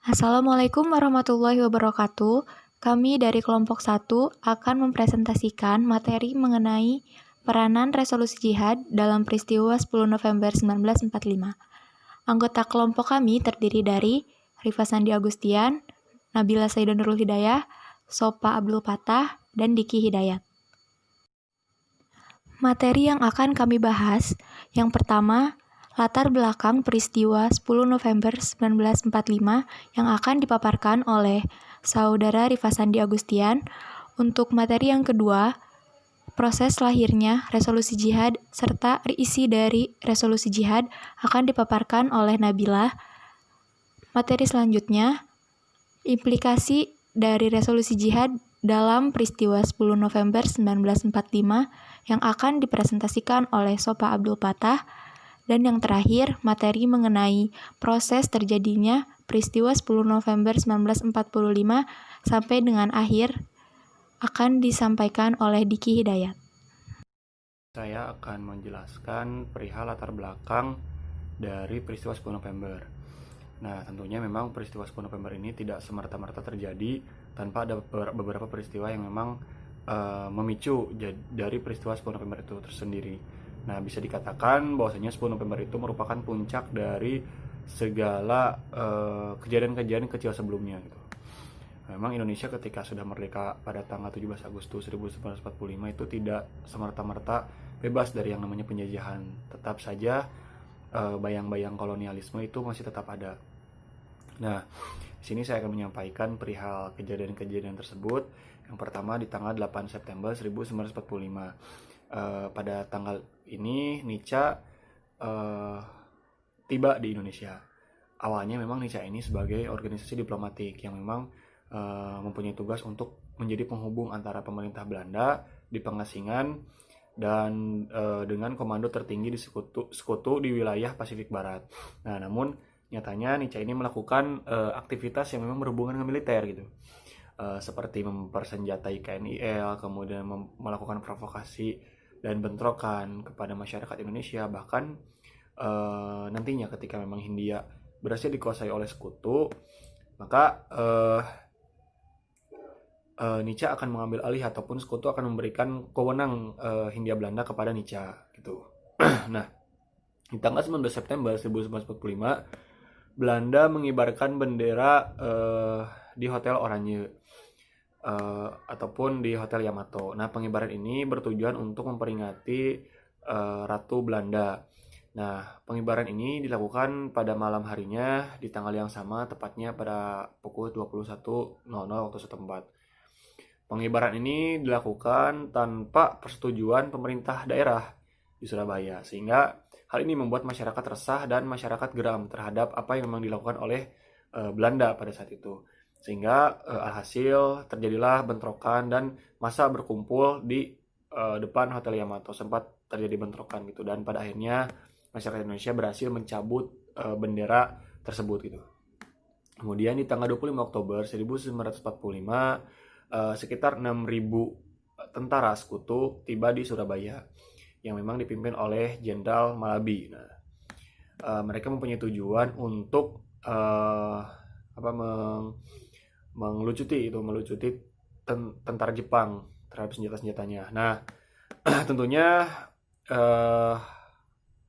Assalamualaikum warahmatullahi wabarakatuh. Kami dari kelompok 1 akan mempresentasikan materi mengenai peranan resolusi jihad dalam peristiwa 10 November 1945. Anggota kelompok kami terdiri dari Rifa Sandi Agustian, Nabila Saida Nurul Hidayah, Sopa Abdul Patah, dan Diki Hidayat. Materi yang akan kami bahas, yang pertama, latar belakang peristiwa 10 November 1945 yang akan dipaparkan oleh Saudara Rifa Sandi Agustian. Untuk materi yang kedua, proses lahirnya resolusi jihad serta isi dari resolusi jihad akan dipaparkan oleh Nabila. Materi selanjutnya, implikasi dari resolusi jihad dalam peristiwa 10 November 1945 yang akan dipresentasikan oleh Sopa Abdul Patah. Dan yang terakhir, materi mengenai proses terjadinya peristiwa 10 November 1945 sampai dengan akhir akan disampaikan oleh Diki Hidayat. Saya akan menjelaskan perihal latar belakang dari peristiwa 10 November. Nah, tentunya memang peristiwa 10 November ini tidak semerta-merta terjadi tanpa ada beberapa peristiwa yang memang memicu dari peristiwa 10 November itu tersendiri. Nah, bisa dikatakan bahwasanya 10 November itu merupakan puncak dari segala kejadian-kejadian kecil sebelumnya gitu. Memang Indonesia ketika sudah merdeka pada tanggal 17 Agustus 1945 itu tidak semerta-merta bebas dari yang namanya penjajahan. Tetap saja bayang-bayang kolonialisme itu masih tetap ada. Nah, di sini saya akan menyampaikan perihal kejadian-kejadian tersebut. Yang pertama di tanggal 8 September 1945. Pada tanggal ini Nica tiba di Indonesia. Awalnya memang Nica ini sebagai organisasi diplomatik yang memang mempunyai tugas untuk menjadi penghubung antara pemerintah Belanda di pengasingan dan dengan komando tertinggi di sekutu di wilayah Pasifik Barat. Nah, namun nyatanya Nica ini melakukan aktivitas yang memang berhubungan dengan militer gitu. Seperti mempersenjatai KNIL, kemudian melakukan provokasi dan bentrokan kepada masyarakat Indonesia. Bahkan nantinya ketika memang Hindia berhasil dikuasai oleh sekutu, maka Nica akan mengambil alih ataupun sekutu akan memberikan kewenang Hindia Belanda kepada Nica gitu. Nah, di tanggal 19 September 1945 Belanda mengibarkan bendera di Hotel Oranje ataupun di Hotel Yamato. Nah, pengibaran ini bertujuan untuk memperingati Ratu Belanda. Nah, pengibaran ini dilakukan pada malam harinya di tanggal yang sama, tepatnya pada pukul 21.00 waktu setempat. Pengibaran ini dilakukan tanpa persetujuan pemerintah daerah di Surabaya, sehingga hal ini membuat masyarakat resah dan masyarakat geram terhadap apa yang memang dilakukan oleh Belanda pada saat itu. Sehingga alhasil terjadilah bentrokan dan massa berkumpul di depan Hotel Yamato. Sempat terjadi bentrokan gitu, dan pada akhirnya masyarakat Indonesia berhasil mencabut bendera tersebut gitu. Kemudian di tanggal 25 Oktober 1945 sekitar 6.000 tentara sekutu tiba di Surabaya yang memang dipimpin oleh Jenderal Malabi. Nah, mereka mempunyai tujuan untuk melucuti tentara Jepang terhadap senjata-senjatanya. Nah, tentunya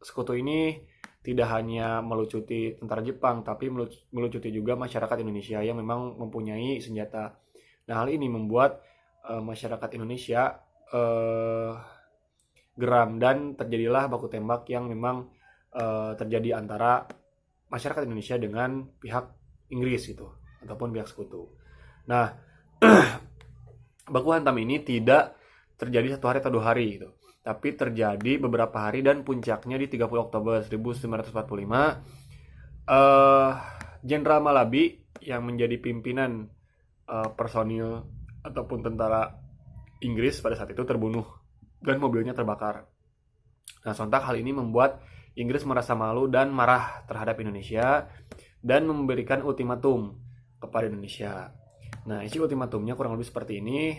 sekutu ini tidak hanya melucuti tentara Jepang, tapi melucuti juga masyarakat Indonesia yang memang mempunyai senjata. Nah, hal ini membuat masyarakat Indonesia geram dan terjadilah baku tembak yang memang terjadi antara masyarakat Indonesia dengan pihak Inggris gitu ataupun pihak sekutu. Nah, baku hantam ini tidak terjadi 1 hari atau 2 hari gitu, tapi terjadi beberapa hari dan puncaknya di 30 Oktober 1945 Jenderal Malabi yang menjadi pimpinan personil ataupun tentara Inggris pada saat itu terbunuh dan mobilnya terbakar. Nah, sontak hal ini membuat Inggris merasa malu dan marah terhadap Indonesia dan memberikan ultimatum kepada Indonesia. Nah, isi ultimatumnya kurang lebih seperti ini,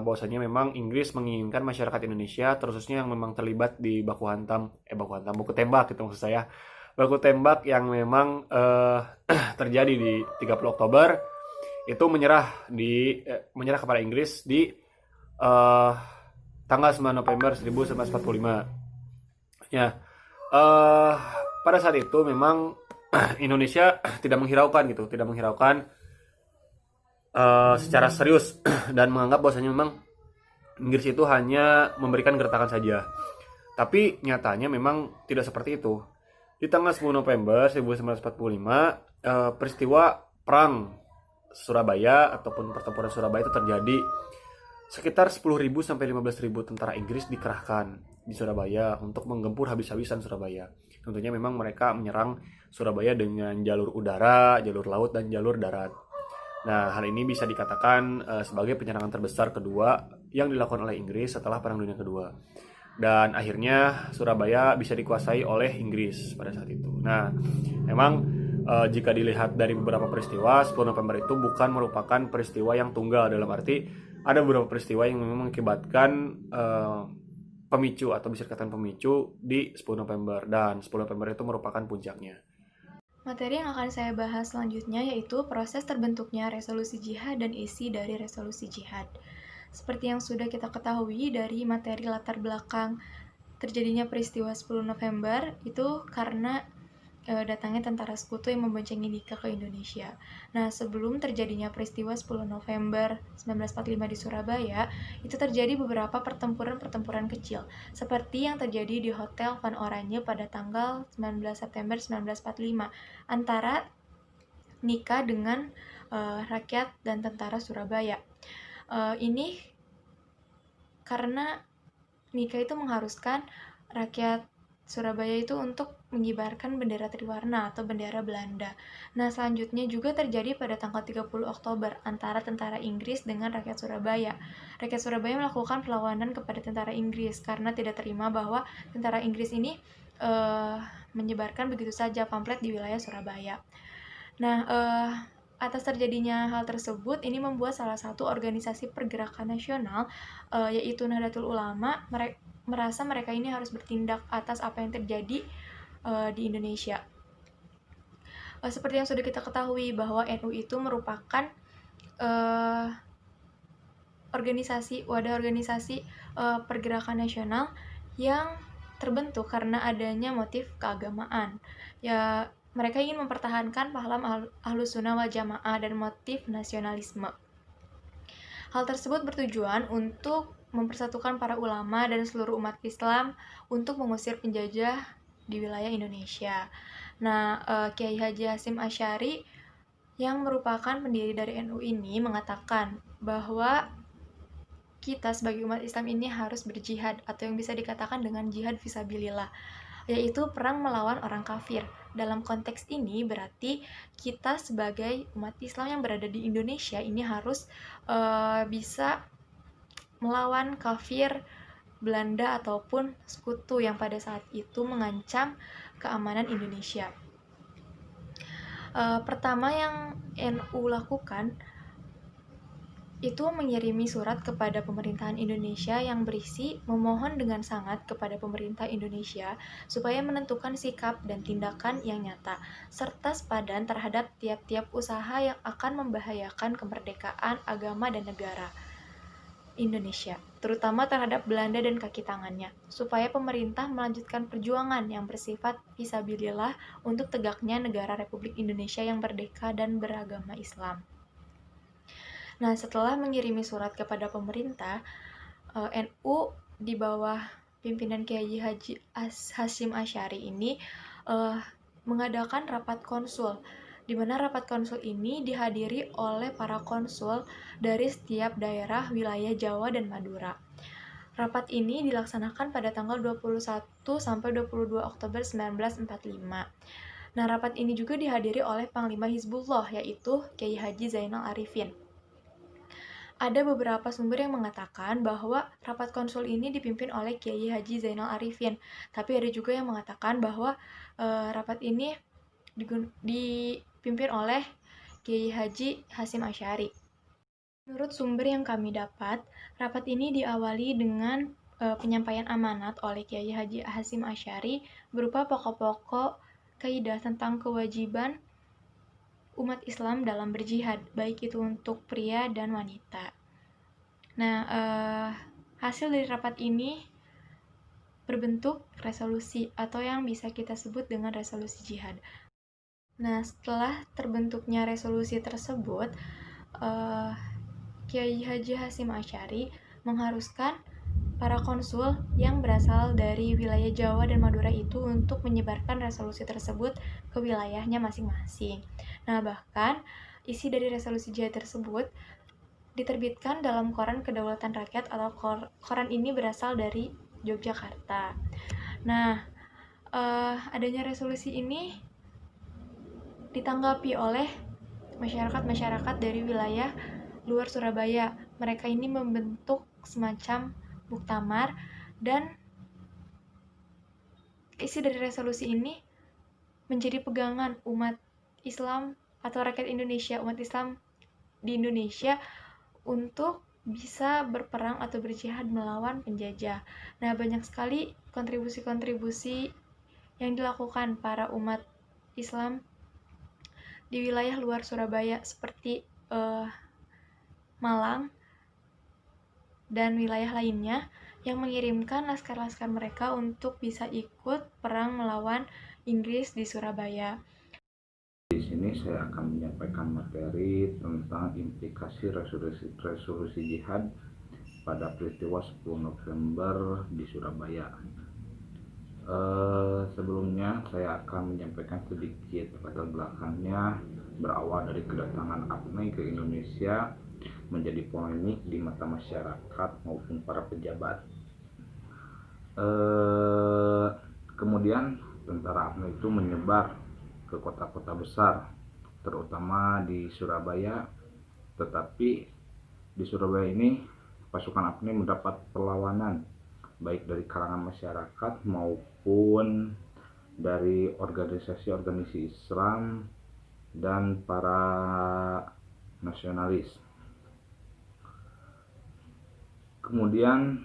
bahwasanya memang Inggris menginginkan masyarakat Indonesia, terkhususnya yang memang terlibat di baku tembak gitu maksud saya, baku tembak yang memang terjadi di 30 Oktober itu menyerah kepada Inggris di eh, tanggal 9 November 1945. Ya, eh, pada saat itu memang Indonesia tidak menghiraukan secara serius dan menganggap bahwasanya memang Inggris itu hanya memberikan gertakan saja. Tapi nyatanya memang tidak seperti itu. Di tanggal 10 November 1945, peristiwa perang Surabaya ataupun pertempuran Surabaya itu terjadi. Sekitar 10.000 sampai 15.000 tentara Inggris dikerahkan di Surabaya untuk menggempur habis-habisan Surabaya. Tentunya memang mereka menyerang Surabaya dengan jalur udara, jalur laut, dan jalur darat. Nah, hal ini bisa dikatakan sebagai penyerangan terbesar kedua yang dilakukan oleh Inggris setelah Perang Dunia Kedua. Dan akhirnya Surabaya bisa dikuasai oleh Inggris pada saat itu. Nah, memang jika dilihat dari beberapa peristiwa, 10 November itu bukan merupakan peristiwa yang tunggal, dalam arti ada beberapa peristiwa yang memang mengakibatkan pemicu atau bisa dikatakan pemicu di 10 November, dan 10 November itu merupakan puncaknya. Materi yang akan saya bahas selanjutnya yaitu proses terbentuknya resolusi jihad dan isi dari resolusi jihad. Seperti yang sudah kita ketahui dari materi latar belakang terjadinya peristiwa 10 November itu karena datangnya tentara sekutu yang memboncengi Nika ke Indonesia. Nah, sebelum terjadinya peristiwa 10 November 1945 di Surabaya, itu terjadi beberapa pertempuran-pertempuran kecil, seperti yang terjadi di Hotel Van Oranje pada tanggal 19 September 1945 antara Nika dengan rakyat dan tentara Surabaya. Ini karena Nika itu mengharuskan rakyat Surabaya itu untuk mengibarkan bendera triwarna atau bendera Belanda. Nah, selanjutnya juga terjadi pada tanggal 30 Oktober antara tentara Inggris dengan rakyat Surabaya. Rakyat Surabaya melakukan perlawanan kepada tentara Inggris karena tidak terima bahwa tentara Inggris ini menyebarkan begitu saja pamflet di wilayah Surabaya. Nah, atas terjadinya hal tersebut, ini membuat salah satu organisasi pergerakan nasional, yaitu Nahdlatul Ulama, merasa mereka ini harus bertindak atas apa yang terjadi di Indonesia. Seperti yang sudah kita ketahui bahwa NU itu merupakan wadah organisasi pergerakan nasional yang terbentuk karena adanya motif keagamaan. Ya, mereka ingin mempertahankan paham Ahlus Sunnah wal Jamaah dan motif nasionalisme. Hal tersebut bertujuan untuk mempersatukan para ulama dan seluruh umat Islam untuk mengusir penjajah di wilayah Indonesia. Nah, Kiai Haji Hasyim Asy'ari yang merupakan pendiri dari NU ini mengatakan bahwa kita sebagai umat Islam ini harus berjihad atau yang bisa dikatakan dengan jihad fisabilillah, yaitu perang melawan orang kafir. Dalam konteks ini berarti kita sebagai umat Islam yang berada di Indonesia ini harus bisa melawan kafir Belanda ataupun sekutu yang pada saat itu mengancam keamanan Indonesia. Pertama yang NU lakukan itu mengirimi surat kepada pemerintahan Indonesia yang berisi memohon dengan sangat kepada pemerintah Indonesia supaya menentukan sikap dan tindakan yang nyata, serta sepadan terhadap tiap-tiap usaha yang akan membahayakan kemerdekaan agama dan negara Indonesia, terutama terhadap Belanda dan kaki tangannya, supaya pemerintah melanjutkan perjuangan yang bersifat fisabilillah untuk tegaknya negara Republik Indonesia yang merdeka dan beragama Islam. Nah, setelah mengirimi surat kepada pemerintah, NU di bawah pimpinan Kiai Haji Hasyim Asy'ari ini mengadakan rapat konsul, di mana rapat konsul ini dihadiri oleh para konsul dari setiap daerah wilayah Jawa dan Madura. Rapat ini dilaksanakan pada tanggal 21 sampai 22 Oktober 1945. Nah, rapat ini juga dihadiri oleh Panglima Hizbullah, yaitu Kiai Haji Zainal Arifin. Ada beberapa sumber yang mengatakan bahwa rapat konsul ini dipimpin oleh Kiai Haji Zainal Arifin, tapi ada juga yang mengatakan bahwa rapat ini dipimpin oleh Kiai Haji Hasyim Asy'ari. Menurut sumber yang kami dapat, rapat ini diawali dengan penyampaian amanat oleh Kiai Haji Hasyim Asy'ari berupa pokok-pokok kaidah tentang kewajiban umat Islam dalam berjihad, baik itu untuk pria dan wanita. Nah, hasil dari rapat ini berbentuk resolusi atau yang bisa kita sebut dengan resolusi jihad. Nah, setelah terbentuknya resolusi tersebut, Kiai Haji Hasyim Asy'ari mengharuskan para konsul yang berasal dari wilayah Jawa dan Madura itu untuk menyebarkan resolusi tersebut ke wilayahnya masing-masing. Nah, bahkan isi dari resolusi jihad tersebut diterbitkan dalam Koran Kedaulatan Rakyat atau koran ini berasal dari Yogyakarta. Nah, adanya resolusi ini ditanggapi oleh masyarakat-masyarakat dari wilayah luar Surabaya. Mereka ini membentuk semacam muktamar, dan isi dari resolusi ini menjadi pegangan umat Islam atau rakyat Indonesia, umat Islam di Indonesia untuk bisa berperang atau berjihad melawan penjajah. Nah, banyak sekali kontribusi-kontribusi yang dilakukan para umat Islam di wilayah luar Surabaya seperti Malang dan wilayah lainnya yang mengirimkan laskar-laskar mereka untuk bisa ikut perang melawan Inggris di Surabaya. Di sini saya akan menyampaikan materi tentang implikasi resolusi jihad pada peristiwa 10 November di Surabaya. Sebelumnya saya akan menyampaikan sedikit latar belakangnya, berawal dari kedatangan APNEI ke Indonesia menjadi polemik di mata masyarakat maupun para pejabat. Kemudian tentara APNEI itu menyebar ke kota-kota besar, terutama di Surabaya. Tetapi di Surabaya ini pasukan APNEI mendapat perlawanan baik dari kalangan masyarakat maupun dari organisasi-organisasi Islam dan para nasionalis. Kemudian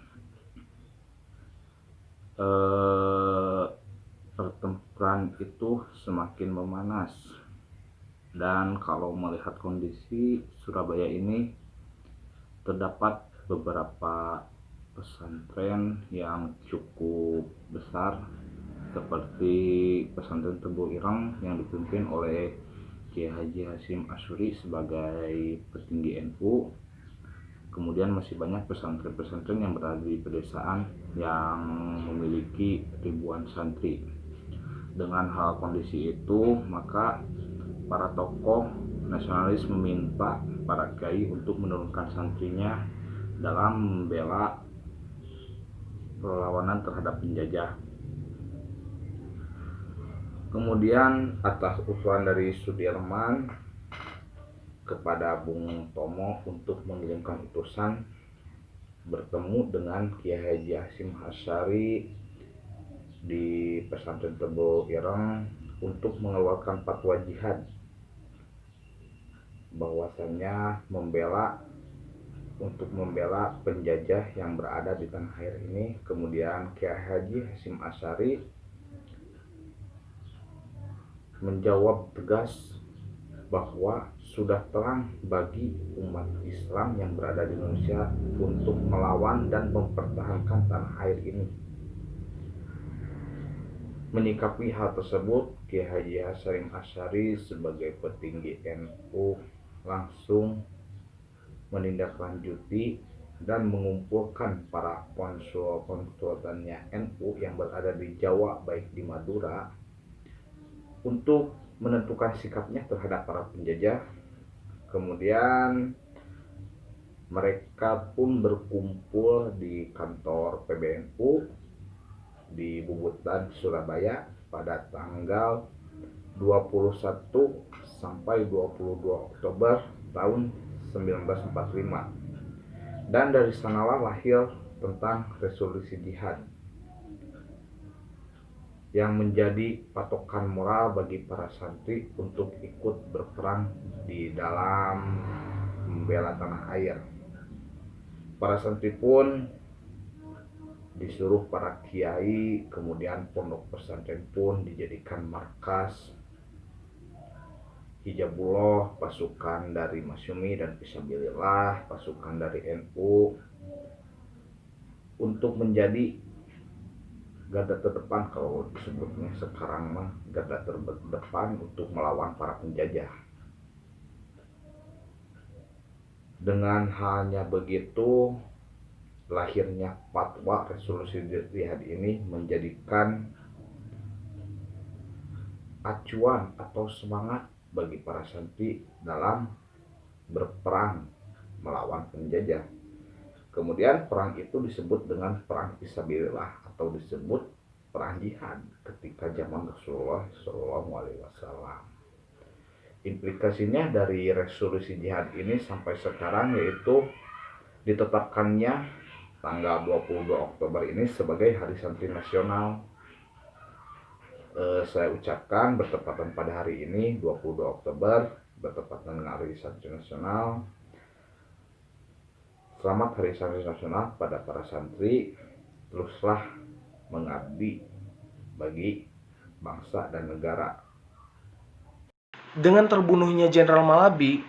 pertempuran itu semakin memanas, dan kalau melihat kondisi Surabaya ini terdapat beberapa pesantren yang cukup besar seperti pesantren Tebu Ireng yang dipimpin oleh Kiai Haji Hasyim Asy'ari sebagai petinggi NU. Kemudian masih banyak pesantren-pesantren yang berada di pedesaan yang memiliki ribuan santri. Dengan hal kondisi itu, maka para tokoh nasionalis meminta para kiai untuk menurunkan santrinya dalam membela perlawanan terhadap penjajah. Kemudian atas usulan dari Sudirman kepada Bung Tomo untuk mengirimkan utusan bertemu dengan Kiai Haji Hasyim Asy'ari di pesantren Tebu Ireng untuk mengeluarkan fatwa jihad, bahwasannya untuk membela penjajah yang berada di tanah air ini. Kemudian Kiai Haji Hasyim Asy'ari menjawab tegas bahwa sudah terang bagi umat Islam yang berada di Indonesia untuk melawan dan mempertahankan tanah air ini. Menyikapi hal tersebut, Kiai Haji Hasyim Asy'ari sebagai petinggi NU langsung menindaklanjuti dan mengumpulkan para konsul-konsultannya NU yang berada di Jawa, baik di Madura, untuk menentukan sikapnya terhadap para penjajah. Kemudian mereka pun berkumpul di kantor PBNU di Bubutan, Surabaya pada tanggal 21 sampai 22 Oktober tahun 1945. Dan dari sanalah lahir tentang resolusi jihad yang menjadi patokan moral bagi para santri untuk ikut berperang di dalam membela tanah air. Para santri pun disuruh para kiai, kemudian pondok pesantren pun dijadikan markas Hijabullah, pasukan dari Masyumi dan Fisabilillah, pasukan dari NU untuk menjadi garda terdepan, kalau disebutnya sekarang mah garda terdepan untuk melawan para penjajah. Dengan halnya begitu, lahirnya fatwa resolusi jihad ini menjadikan acuan atau semangat bagi para santri dalam berperang melawan penjajah. Kemudian perang itu disebut dengan perang fisabilillah atau disebut perang jihad ketika zaman Rasulullah SAW. Implikasinya dari resolusi jihad ini sampai sekarang yaitu ditetapkannya tanggal 22 Oktober ini sebagai Hari Santri Nasional. Saya ucapkan bertepatan pada hari ini 22 Oktober bertepatan dengan Hari Santri Nasional. Selamat Hari Santri Nasional pada para santri, teruslah mengabdi bagi bangsa dan negara. Dengan terbunuhnya Jenderal Malabi,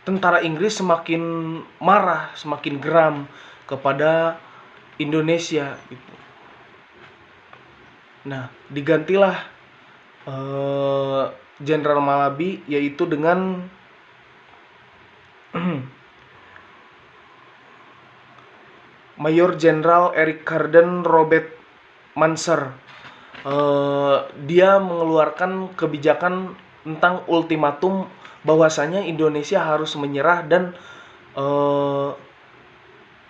tentara Inggris semakin marah, semakin geram kepada Indonesia gitu. Nah, digantilah Jenderal Malabi yaitu dengan Mayor Jenderal Eric Garden Robert Manser. Dia mengeluarkan kebijakan tentang ultimatum bahwasanya Indonesia harus menyerah dan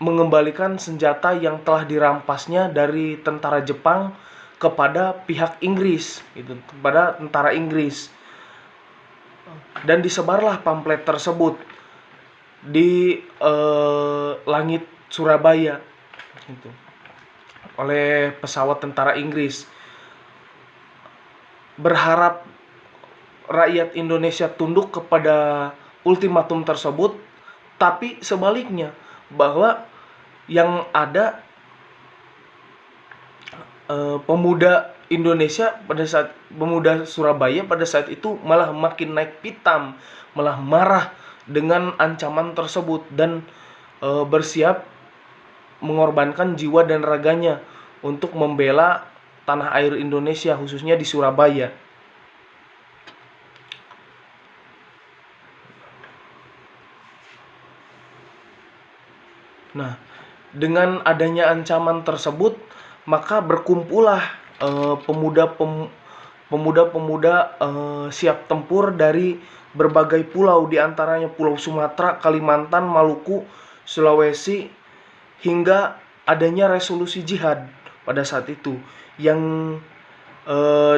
mengembalikan senjata yang telah dirampasnya dari tentara Jepang kepada pihak Inggris, gitu, kepada tentara Inggris. Dan disebarlah pamflet tersebut di langit Surabaya, gitu, oleh pesawat tentara Inggris, berharap rakyat Indonesia tunduk kepada ultimatum tersebut, tapi sebaliknya bahwa yang ada pemuda Indonesia pada saat pemuda Surabaya pada saat itu malah makin naik pitam, malah marah dengan ancaman tersebut dan bersiap mengorbankan jiwa dan raganya untuk membela tanah air Indonesia, khususnya di Surabaya. Nah, dengan adanya ancaman tersebut, maka berkumpullah pemuda-pemuda siap tempur dari berbagai pulau, diantaranya Pulau Sumatera, Kalimantan, Maluku, Sulawesi, hingga adanya resolusi jihad pada saat itu yang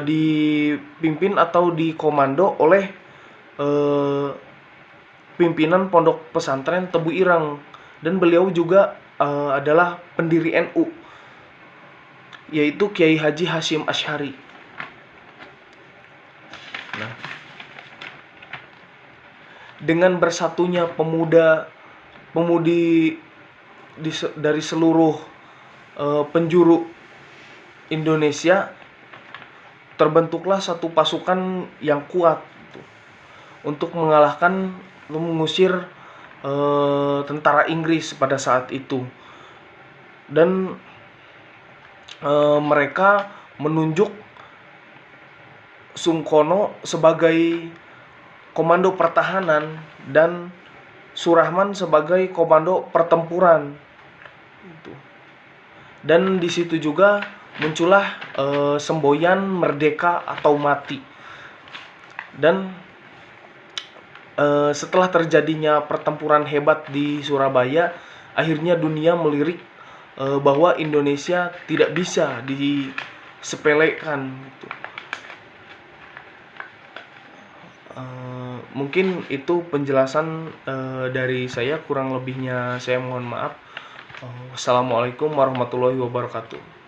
dipimpin atau dikomando oleh pimpinan Pondok Pesantren Tebu Ireng, dan beliau juga adalah pendiri NU, yaitu Kiai Haji Hasyim Asy'ari. Nah, dengan bersatunya pemudi dari seluruh penjuru Indonesia, terbentuklah satu pasukan yang kuat untuk mengalahkan, mengusir tentara Inggris pada saat itu. Dan mereka menunjuk Sungkono sebagai komando pertahanan dan Surahman sebagai komando pertempuran. Dan di situ juga muncullah semboyan merdeka atau mati. Dan setelah terjadinya pertempuran hebat di Surabaya, akhirnya dunia melirik bahwa Indonesia tidak bisa disepelekan. Mungkin itu penjelasan dari saya, kurang lebihnya saya mohon maaf. Wassalamualaikum warahmatullahi wabarakatuh.